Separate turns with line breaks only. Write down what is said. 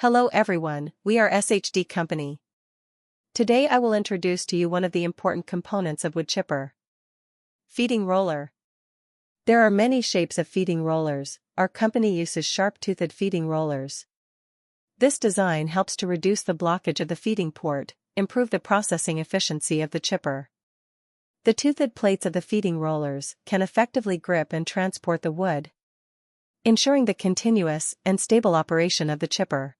Hello everyone, we are SHD Company. Today I will introduce to you one of the important components of wood chipper. Feeding roller. There are many shapes of feeding rollers. Our company uses sharp-toothed feeding rollers. This design helps to reduce the blockage of the feeding port, improve the processing efficiency of the chipper. The toothed plates of the feeding rollers can effectively grip and transport the wood, ensuring the continuous and stable operation of the chipper.